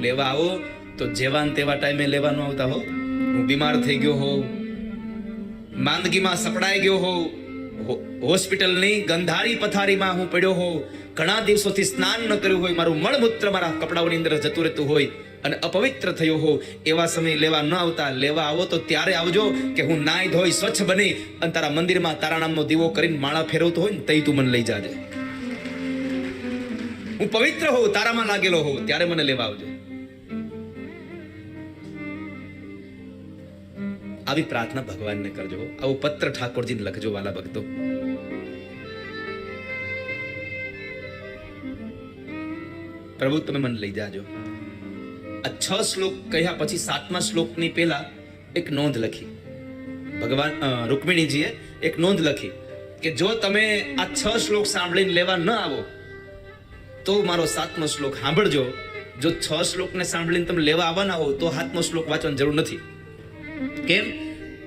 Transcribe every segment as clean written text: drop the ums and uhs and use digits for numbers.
લેવા આવો તો જેવા ને તેવા ટાઈમે લેવા ન આવતા હો. હું બીમાર થઈ ગયો હોઉં, માંદગીમાં સપડાઈ ગયો હોઉં, હોસ્પિટલની ગંધારી પથારીમાં હું પડ્યો હોઉં, ઘણા દિવસોથી સ્નાન ન કર્યું હોય, મારું મળમૂત્ર મારા કપડાઓની અંદર જતું રહેતું હોય અને અપવિત્ર થયો હોઉં, એવા સમય લેવા ન આવતા. લેવા આવો તો ત્યારે આવજો કે હું નાઈ ધોઈ સ્વચ્છ બની અને તારા મંદિરમાં તારા નામનો દીવો કરીને માળા ફેરવતો હોય ને તઈ તું મને લઈ જાજે. હું પવિત્ર હોઉં, તારામાં લાગેલો હોઉં, ત્યારે મને લેવા આવજો. આવી પ્રાર્થના ભગવાનને કરજો. આવો પત્ર ઠાકોરજીને લખજો વાલા ભક્તો. પ્રભુ તમે મને લઈ જાજો. આ 6 શ્લોક કહ્યા પછી 7મા શ્લોકની પહેલા એક નોંધ લખી. ભગવાન રૂકમિણીજીએ એક નોંધ લખી કે જો તમે આ 6 શ્લોક સાંભળીને લેવા ન આવો તો મારો 7મો શ્લોક સાંભળજો. જો 6 શ્લોકને સાંભળીને તમે લેવા આવવાના હો તો 7મો શ્લોક વાંચવાની જરૂર નથી. કેમ?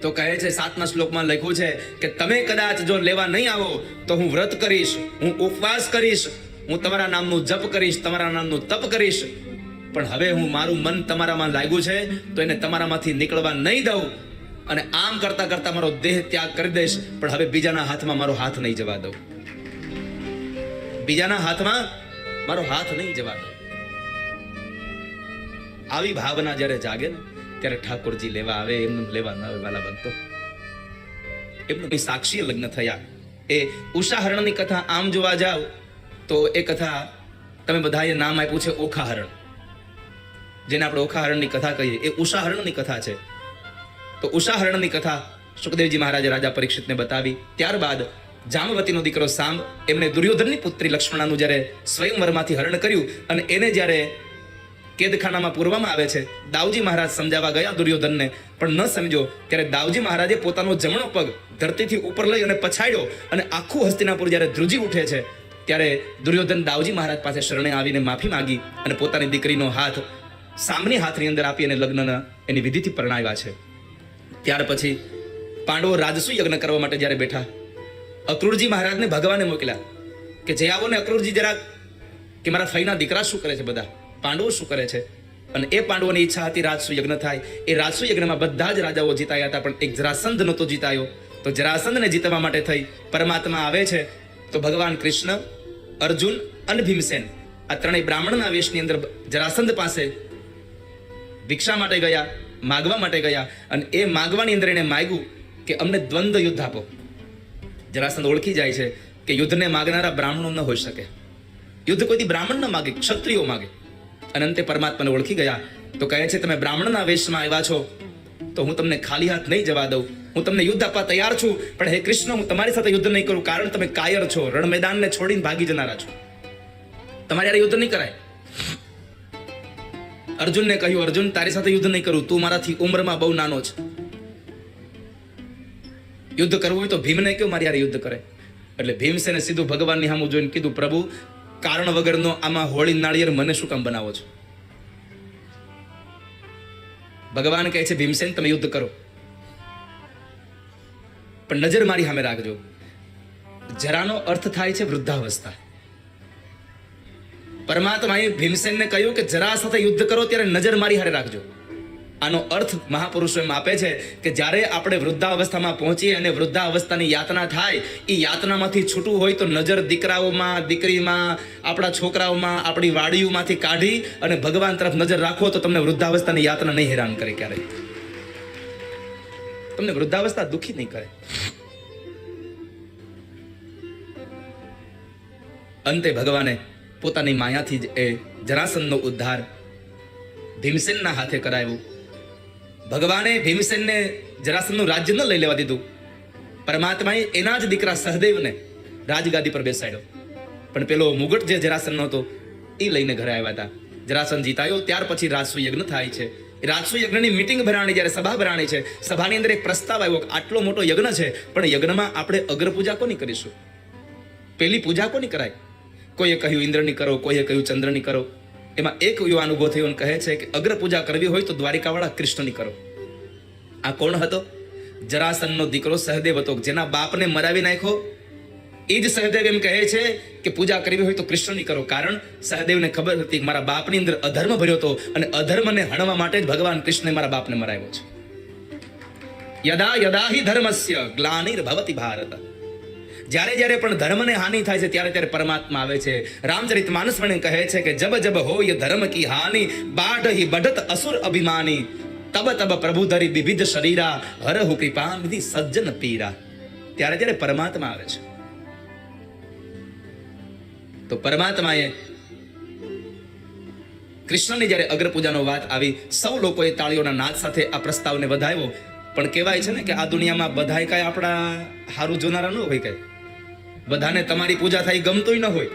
તો કહે છે 7મા શ્લોકમાં લખ્યું છે કે તમે કદાચ જો લેવા નહીં આવો તો હું વ્રત કરીશ, હું ઉપવાસ કરીશ, હું તમારા નામનું જપ કરીશ, તમારા નામનું તપ કરીશ, પણ હવે હું મારું મન તમારામાં લાગ્યું છે તો એને તમારામાંથી નીકળવા નહીં દઉં અને આમ કરતા કરતા મારો દેહ ત્યાગ કરી દઈશ, પણ હવે બીજાના હાથમાં મારો હાથ નહીં જવા દઉં. બીજાના હાથમાં મારો હાથ નહીં જવા દઉં. આવી ભાવના જ્યારે જાગે ને ત્યારે ઠાકોરજી લેવા આવે. એમનું લેવા ન આવે વાલા ભક્તો. એમનું સાક્ષી લગ્ન થયા. એ ઉષાહરણની કથા આમ જોવા જાવ તો એ કથા તમે બધાએ નામ આપ્યું છે ઓખાહરણ, જેને આપણે ઓખાહરણની કથા કહીએ. એ ઉષાહરણની કથા છે. તો ઉષાહરણની કથા સુખદેવજી મહારાજે રાજા પરીક્ષિતને બતાવી. ત્યારબાદ જામવતીનો દીકરો સાંબ, એમણે દુર્યોધનની પુત્રી લક્ષ્મણાનું જ્યારે સ્વયંવરમાંથી હરણ કર્યું અને એને જ્યારે કેદખાનામાં પૂરવામાં આવે છે, દાઉજી મહારાજ સમજાવવા ગયા દુર્યોધનને, પણ ન સમજો. ત્યારે દાઉજી મહારાજે પોતાનો જમણો પગ ધરતીથી ઉપર લઈ અને પછાડ્યો અને આખું હસ્તિનાપુર જ્યારે ધ્રુજી ઉઠે છે ત્યારે દુર્યોધન દાઉજી મહારાજ પાસે શરણે આવીને માફી માંગી અને પોતાની દીકરીનો હાથ સામની હાથની અંદર આપી અને લગ્નના એની વિધિથી પરણાવ્યા છે. ત્યાર પછી પાંડવો રાજસુ યજ્ઞ કરવા માટે જ્યારે બેઠા, અક્રૂરજી મહારાજને ભગવાને મોકલ્યા કે જઈ આવો ને અક્રૂરજી જરાક, કે મારા ફઈના દીકરા શું કરે છે, બધા પાંડવો શું કરે છે. અને એ પાંડવોની ઈચ્છા હતી રાજસુ યજ્ઞ થાય. એ રાજસુ યજ્ઞમાં બધા જ રાજાઓ જીતાયા હતા, પણ એક જરાસંધ નહોતો જીતાયો. તો જરાસંધને જીતવા માટે થઈ પરમાત્મા આવે છે. તો ભગવાન કૃષ્ણ, અર્જુન અને ભીમસેન આ ત્રણેય બ્રાહ્મણના વેશની અંદર જરાસંધ પાસે ભિક્ષા માટે ગયા, માગવા માટે ગયા. અને એ માગવાની અંદર એને માગ્યું કે અમને દ્વંદ્વ યુદ્ધ આપો. જરાસંધ ઓળખી જાય છે કે યુદ્ધને માગનારા બ્રાહ્મણો ન હોઈ શકે. યુદ્ધ કોઈથી બ્રાહ્મણ ન માગે, ક્ષત્રિયો માગે. અને અંતે પરમાત્માને ઓળખી ગયા. તો કહે છે તમે બ્રાહ્મણના વેશમાં આવ્યા છો તો હું તમને ખાલી હાથ નહીં જવા દઉં. હું તમને યુદ્ધ આપવા તૈયાર છું, પણ હે કૃષ્ણ હું તમારી સાથે યુદ્ધ નહીં કરું, કારણ તમે કાયર છો, રણ મેદાનને છોડીને ભાગી જનારા છો, તમારે યાર યુદ્ધ નહીં કરાય. અર્જુનને કહ્યું અર્જુન તારી સાથે યુદ્ધ નહીં કરું, તું મારાથી ઉંમરમાં બહુ નાનો છે. યુદ્ધ કરવું હોય તો ભીમને કહ્યું મારી યાર યુદ્ધ કરે. એટલે ભીમસેને સીધું ભગવાનની સામું જોઈને કીધું પ્રભુ કારણ વગરનો આમાં હોળી નાળિયેર મને શું કામ બનાવો છો? ભગવાન કહે છે ભીમસેન તમે યુદ્ધ કરો, પણ નજર મારી સામે રાખજો. જરાનો અર્થ થાય છે વૃદ્ધાવસ્થા. પરમાત્માએ ભીમસેનને કહ્યું કે જરા સાથે યુદ્ધ કરો ત્યારે નજર મારી હારે રાખજો. આનો અર્થ મહાપુરુષો એમ આપે છે કે જ્યારે આપણે વૃદ્ધાવસ્થામાં પહોંચીએ અને વૃદ્ધાવસ્થાની યાતના થાય, એ યાતનામાંથી છૂટવું હોય તો નજર દીકરાઓમાં, દીકરીમાં, આપણા છોકરાઓમાં, આપણી વાડીઓમાંથી કાઢી અને ભગવાન તરફ નજર રાખો તો તમને વૃદ્ધાવસ્થાની યાતના નહીં હેરાન કરે. ક્યારેય તમને વૃદ્ધાવસ્થા દુઃખી નહીં કરે. અંતે ભગવાને પોતાની માયાથી જ એ જરાસંધનો ઉદ્ધાર ભીમસેનના હાથે કરાવ્યો. ભગવાને ભીમસેનને જરાસંધનું રાજ્ય ન લઈ લેવા દીધું. પરમાત્માએ એના જ દીકરા સહદેવને રાજગાદી પર બેસાડ્યો. પણ પેલો મુગટ જે જરાસંધનો હતો એ લઈને ઘરે આવ્યા હતા. જરાસંધ જીતાયો. ત્યાર પછી રાજસુ યજ્ઞ થાય છે. રાજસુ યજ્ઞની મીટિંગ ભરાણી, જ્યારે સભા ભરાણી છે, સભાની અંદર એક પ્રસ્તાવ આવ્યો કે આટલો મોટો યજ્ઞ છે, પણ યજ્ઞમાં આપણે અગ્ર પૂજા કોની કરીશું? પેલી પૂજા કોની કરાય? કોઈએ કહ્યું ઇન્દ્રની કરો, કોઈએ કહ્યું ચંદ્રની કરો. એમાં એક યુવાન ઉભો થયો અને કહે છે કે અગ્ર પૂજા કરવી હોય તો દ્વારિકાવાળા કૃષ્ણની કરો. આ કોણ હતો? જરાસંધનો દીકરો સહદેવ હતો, જેના બાપને મરાવી નાખ્યો એ જ સહદેવ એમ કહે છે કે પૂજા કરવી હોય તો કૃષ્ણની કરો, કારણ સહદેવને ખબર હતી કે મારા બાપની અંદર અધર્મ ભર્યો હતો અને અધર્મને હણવા માટે જ ભગવાન કૃષ્ણે મારા બાપને મરાવ્યો છે. યદા યદા હિ ધર્મસ્ય ગ્લાનિર્ભવતિ ભારત. જ્યારે જ્યારે પણ ધર્મને હાનિ થાય છે ત્યારે ત્યારે પરમાત્મા આવે છે. રામચરિતમાનસ પણ કહે છે કે જબ જબ હોય ધર્મ કી હાનિ બાઢ હિ બઢત અસુર અભિમાની તબ તબ પ્રભુ ધરી વિવિધ શરીરા હરહુ કૃપા નિધિ સજ્જન પીરા. ત્યારે ત્યારે પરમાત્મા આવે છે. તો પરમાત્માએ કૃષ્ણની જ્યારે અગ્રપૂજાનો વાત આવી, સૌ લોકોએ તાળીઓના નાદ સાથે આ પ્રસ્તાવને વધાવ્યો. પણ કહેવાય છે ને કે આ દુનિયામાં બધાય કાંઈ આપણા હારું જોનારા ન હોય, કઈ બધાને તમારી પૂજા થાય ગમતું ન હોય.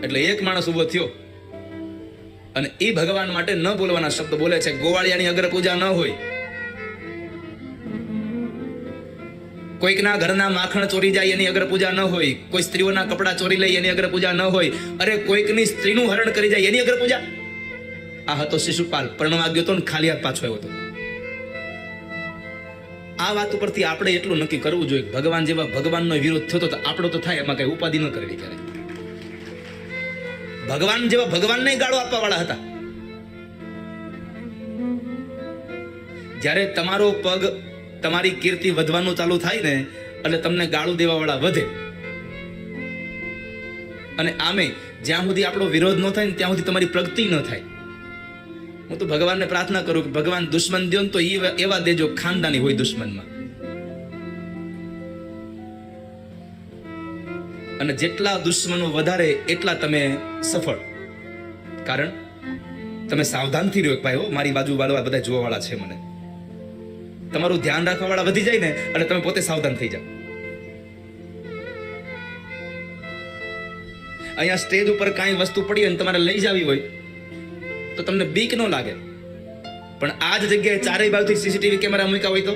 એટલે એક માણસ ઉભો થયો અને એ ભગવાન માટે ન બોલવાના શબ્દ બોલે છે. ગોવાળિયાની અગ્રપૂજા ન હોય, કોઈકના ઘરના માખણ ચોરી જાય એની અગ્રપૂજા ન હોય, કોઈ સ્ત્રીઓના કપડા ચોરી લે એની અગ્રપૂજા ન હોય, અરે કોઈકની સ્ત્રીનું હરણ કરી જાય એની અગ્રપૂજા. આ હતો શિશુપાલ, પરણવા ગયો તો ને ખાલી હાથ પાછો આવ્યો હતો. આ વાત ઉપરથી આપણે એટલું નક્કી કરવું જોઈએ, ભગવાન જેવા ભગવાનનો વિરોધ થતો તો આપણો તો થાય, એમાં કઈ ઉપાધિ ન કરવી. ક્યારે ભગવાન જેવા ભગવાનને ગાળો આપવા વાળા હતા. જ્યારે તમારો પગ તમારી કીર્તિ વધવાનું ચાલુ થાય ને એટલે તમને ગાળું દેવા વાળા વધે. અને આમે જ્યાં સુધી આપણો વિરોધ ન થાય ને ત્યાં સુધી તમારી પ્રગતિ ન થાય. હું તો ભગવાનને પ્રાર્થના કરું કે ભગવાન દુશ્મન દો તો એવા દેજો ખાનદાની હોય દુશ્મનમાં. અને જેટલા દુશ્મનો વધારે એટલા તમે સફળ. કારણ તમે સાવધાનથી રહ્યો, ભાઈ હો મારી બાજુ વાળા બધા જોવા વાળા છે, મને તમારું ધ્યાન રાખવા વાળા વધી જાય ને એટલે તમે પોતે સાવધાન થઈ જાઓ. અહીંયા સ્ટેજ ઉપર કાંઈ વસ્તુ પડી અને તમારે લઈ જવી હોય તો તમને બીક ન લાગે. પણ આ જ જગ્યાએ ચારેય બાજુથી સીસીટીવી કેમેરા મૂક્યા હોય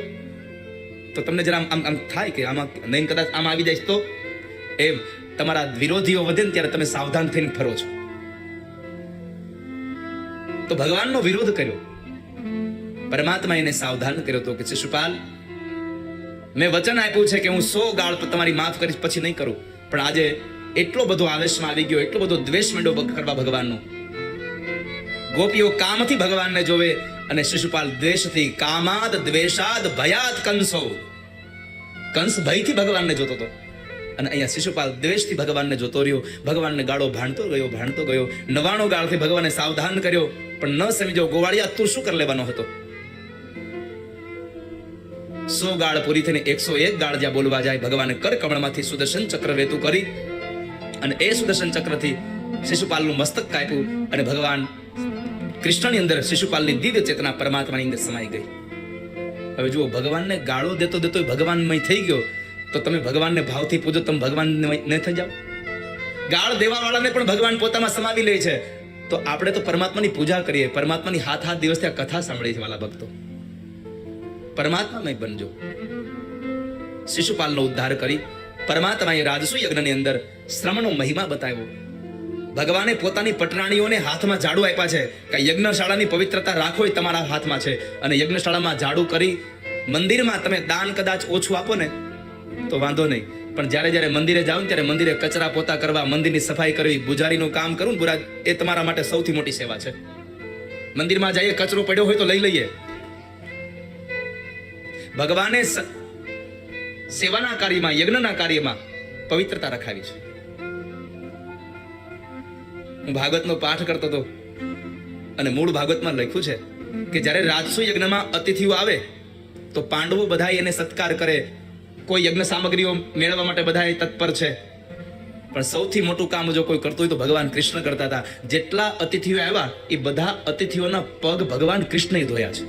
તો તમને જરા આમ થાય કે આમાં નહીં, કદાચ આમ આવી જાય તો એમ તમારા વિરોધીઓ વધે ને ત્યારે તમે સાવધાન થઈને ફરો છો. તો ભગવાનનો વિરોધ કર્યો, પરમાત્મા એને સાવધાન કર્યો હતો કે શિશુપાલ, મેં વચન આપ્યું છે કે હું 100 ગાળ તમારી માફ કરીશ, પછી નહીં કરું. પણ આજે એટલો બધો આવેશમાં આવી ગયો, એટલો બધો દ્વેષ માંડ્યો કરવા ભગવાનનો. ગોપીઓ કામથી ભગવાનને જોવે અને શિશુપાલ દ્વેષથી. કામાદ દ્વેષાદ ભયાદ કંસો. કંસ ભયથી ભગવાનને જોતો હતો અને અહીંયા શિશુપાલ દ્વેષથી ભગવાનને જોતો રહ્યો. ભગવાનને ગાળો ભાણતો ગયો. 99 ગાળથી ભગવાનને સાવધાન કર્યો. પણ ન સમજો ગોવાળિયા તું શું કરી લેવાનો હતો? 100 ગાળ પૂરી થઈને 101 ગાળ જ્યાં બોલવા જાય, ભગવાને કર કમળમાંથી સુદર્શન ચક્ર વેતું કરી અને એ સુદર્શન ચક્રથી શિશુપાલનું મસ્તક કાપ્યું અને ભગવાન કૃષ્ણની અંદર શિશુપાલની દિવ્ય ચેતના પરમાત્માની અંદર સમાઈ ગઈ. હવે જુઓ, ભગવાનને ગાળો દેતો ભગવાનમય થઈ ગયો તો તમે ભગવાનને ભાવથી પૂજો, તમે ભગવાનને થઈ જાઓ. ગાળ દેવા વાળાને પણ ભગવાન પોતામાં સમાવી લે છે. તો આપણે તો પરમાત્માની પૂજા કરીએ, પરમાત્માની હાથ દિવસથી આ કથા સાંભળી છે વાલા ભક્તો. પરમાત્મામય બનજો. શિશુપાલનો ઉદ્ધાર કરી પરમાત્માએ રાજસુ યજ્ઞની અંદર શ્રમનો મહિમા બતાવ્યો. ભગવાને પોતાની પટરાણીઓને હાથમાં ઝાડુ આપ્યા છે કે યજ્ઞશાળાની પવિત્રતા રાખો એ તમારા હાથમાં છે. અને યજ્ઞશાળામાં ઝાડુ કરી મંદિરમાં તમે દાન કદાચ ઓછું આપો ને તો વાંધો નહીં, પણ જ્યારે મંદિરે જાઓ ને ત્યારે મંદિરે કચરા પોતા કરવા, મંદિરની સફાઈ કરવી, પૂજારીનું કામ કરવું એ તમારા માટે સૌથી મોટી સેવા છે. મંદિરમાં જઈએ, કચરો પડ્યો હોય તો લઈ લઈએ. ભગવાને સેવાના કાર્યમાં, યજ્ઞના કાર્યમાં પવિત્રતા રખાવી છે. હું ભાગવતનો પાઠ કરતો હતો અને મૂળ ભાગવતમાં લખ્યું છે કે જ્યારે રાજસુ યજ્ઞમાં અતિથિઓ આવે તો પાંડવો બધા એને સત્કાર કરે. કોઈ યજ્ઞ સામગ્રીઓ મેળવવા માટે બધા તત્પર છે. પણ સૌથી મોટું કામ જો કોઈ કરતું હોય તો ભગવાન કૃષ્ણ કરતા હતા. જેટલા અતિથિઓ આવ્યા એ બધા અતિથિઓના પગ ભગવાન કૃષ્ણએ ધોયા છે.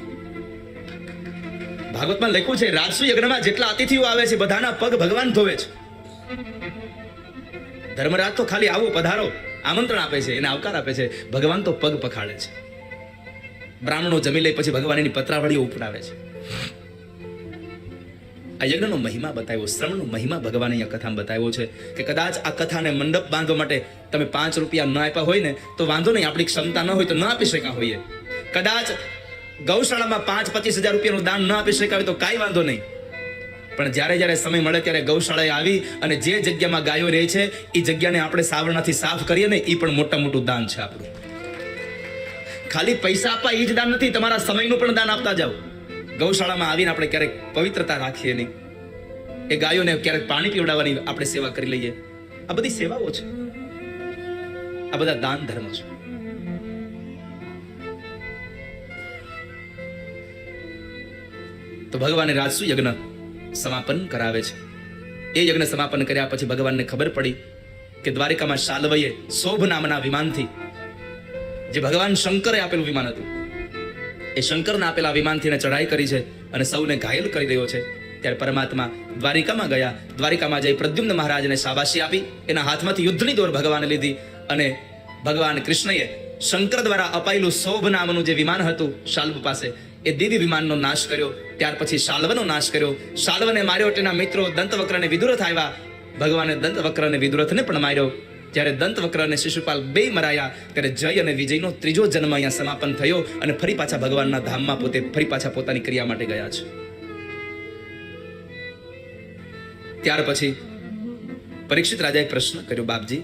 ભાગવતમાં લખ્યું છે રાજસુ યજ્ઞમાં જેટલા અતિથિઓ આવે છે બધાના પગ ભગવાન ધોવે છે. ધર્મરાજ તો ખાલી આવો પધારો આમંત્રણ આપે છે, એને આવકાર આપે છે. ભગવાન તો પગ પખાડે છે. બ્રાહ્મણો જમી લે પછી ભગવાન એની પત્રાવળીઓ ઉપડાવે છે. આ યજ્ઞનો મહિમા બતાવ્યો, શ્રમનો મહિમા ભગવાને અહીંયા કથામાં બતાવ્યો છે કે કદાચ આ કથાને મંડપ બાંધવા માટે તમે 5 રૂપિયા ન આપ્યા હોય ને તો વાંધો નહીં, આપણી ક્ષમતા ન હોય તો ન આપી શક્યા હોઈએ. કદાચ ગૌશાળામાં 5-25 હજાર રૂપિયાનું દાન ન આપી શક્યા હોય તો કાંઈ વાંધો નહીં, પણ જ્યારે જ્યારે સમય મળે ત્યારે ગૌશાળાએ આવી અને જે જગ્યામાં ગાયો રહે છે એ જગ્યાને આપણે સાવરણાથી સાફ કરીએ ને એ પણ મોટું દાન છે આપણું. ખાલી પૈસા આપવા એ જ દાન નથી, તમારા સમયનું પણ દાન આપતા જાઓ. ગૌશાળામાં આવીને આપણે ક્યારેક પવિત્રતા રાખીએ નહીં, એ ગાયોને ક્યારેક પાણી પીવડાવવાની આપણે સેવા કરી લઈએ. આ બધી સેવાઓ છે, આ બધા દાન ધર્મ છે. તો ભગવાને રાજસુ યજ્ઞ સમાપન કરાવે છે. એ યજ્ઞ સમાપન કર્યા પછી ભગવાનને ખબર પડી કે દ્વારિકામાં શાલ્વએ શોભ નામના વિમાનથી, જે ભગવાન શંકરે આપેલું વિમાન હતું, એ શંકરના આપેલા વિમાનથી ચઢાઈ કરી છે અને સૌને ઘાયલ કરી રહ્યો છે. ત્યારે પરમાત્મા દ્વારિકામાં ગયા. દ્વારિકામાં જઈ પ્રદ્યુમ્ન મહારાજને શાબાશી આપી, એના હાથમાંથી યુદ્ધની દોર ભગવાને લીધી અને ભગવાન કૃષ્ણએ શંકર દ્વારા અપાયેલું શોભ નામનું જે વિમાન હતું શાલ્વ પાસે, એ દિવ્ય વિમાનનો નાશ કર્યો. ત્યાર પછી શાલ્વનો નાશ કર્યો. શાલ્વને માર્યો, તેના મિત્રો દંતવક્ર અને વિદુરથ આવ્યા. ભગવાને દંતવક્ર અને વિદુરથને પણ માર્યો. જ્યારે દંતવક્ર અને શિશુપાલ બે મરાયા ત્યારે જય અને વિજયનો ત્રીજો જન્મ અહીંયા સમાપન થયો અને ફરી પાછા ભગવાનના ધામમાં પોતે ફરી પાછા પોતાની ક્રિયા માટે ગયા છે. ત્યાર પછી પરીક્ષિત રાજાએ પ્રશ્ન કર્યો, બાપજી,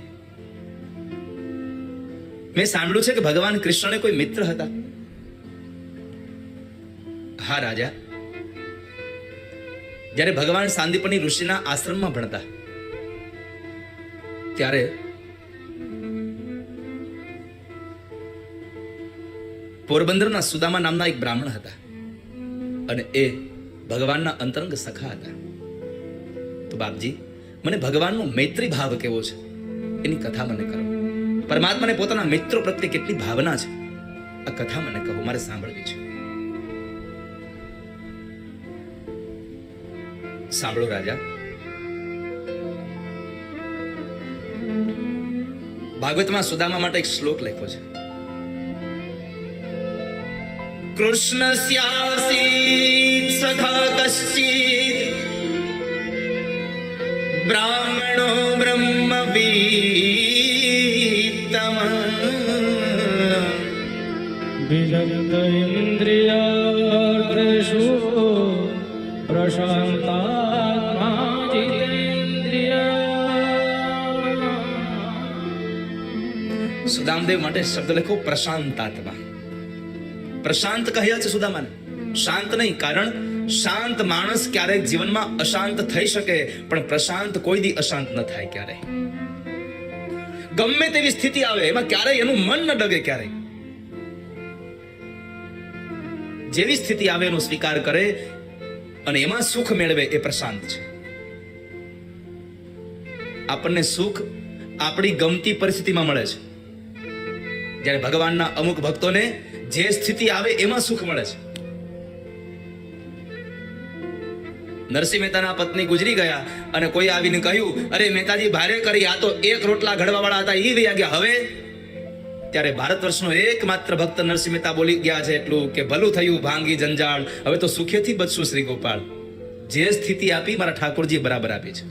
મેં સાંભળ્યું છે કે ભગવાન કૃષ્ણને કોઈ મિત્ર હતા. હા રાજા, જ્યારે ભગવાન સાંદીપની ઋષિના આશ્રમમાં ભણતા ત્યારે પોરબંદરના સુદામા નામના એક બ્રાહ્મણ હતા અને એ ભગવાનના અંતરંગ સખા હતા. તો બાપજી, મને ભગવાનનો મૈત્રી ભાવ કેવો છે એની કથા મને કરો. પરમાત્માને પોતાના મિત્રો પ્રત્યે કેટલી ભાવના છે, આ કથા મને કહો, મારે સાંભળવી છે. સાંભળો રાજા, ભાગવતમાં સુદામા માટે એક શ્લોક લખ્યો છે. કૃષ્ણસ્યાસીત સખા કશ્ચિત બ્રાહ્મણો બ્રહ્મવીતમ વિજગ્ધ ઇન્દ્રિયાર્થેષુ પ્રશાંતાત્મા જિતેન્દ્રિયા. સુદામદેવ માટે શબ્દ લખો પ્રશાંતાત્મા. પ્રશાંત કહ્યા છે સુદામાને, શાંત નહીં. કારણ શાંત માણસ ક્યારેક જીવનમાં અશાંત થઈ શકે, પણ પ્રશાંત કોઈ દી અશાંત ન થાય. ક્યારેય ગમે તેવી સ્થિતિ આવે એમાં ક્યારેય એનું મન ન ડગે. ક્યારેય જેવી સ્થિતિ આવે એનો સ્વીકાર કરે અને એમાં સુખ મેળવે, એ પ્રશાંત છે. આપણને સુખ આપણી ગમતી પરિસ્થિતિમાં મળે છે. જ્યારે ભગવાનના અમુક ભક્તોને જે સ્થિતિ આવે એમાં સુખ મળે છે. નરસિંહ મહેતાના પત્ની ગુજરી ગયા અને કોઈ આવીને કહ્યું, અરે મહેતાજી ભારે કરી, આ તો એક રોટલા ઘડવા વાળા હતા, એ વયા ગયા. હવે ત્યારે ભારત વર્ષનો એકમાત્ર ભક્ત નરસિંહ મહેતા બોલી ગયા છે એટલું કે ભલું થયું ભાંગી જંજાળ, હવે તો સુખેથી બચશું શ્રી ગોપાળ. જે સ્થિતિ આપી મારા ઠાકોરજી બરાબર આપી છે.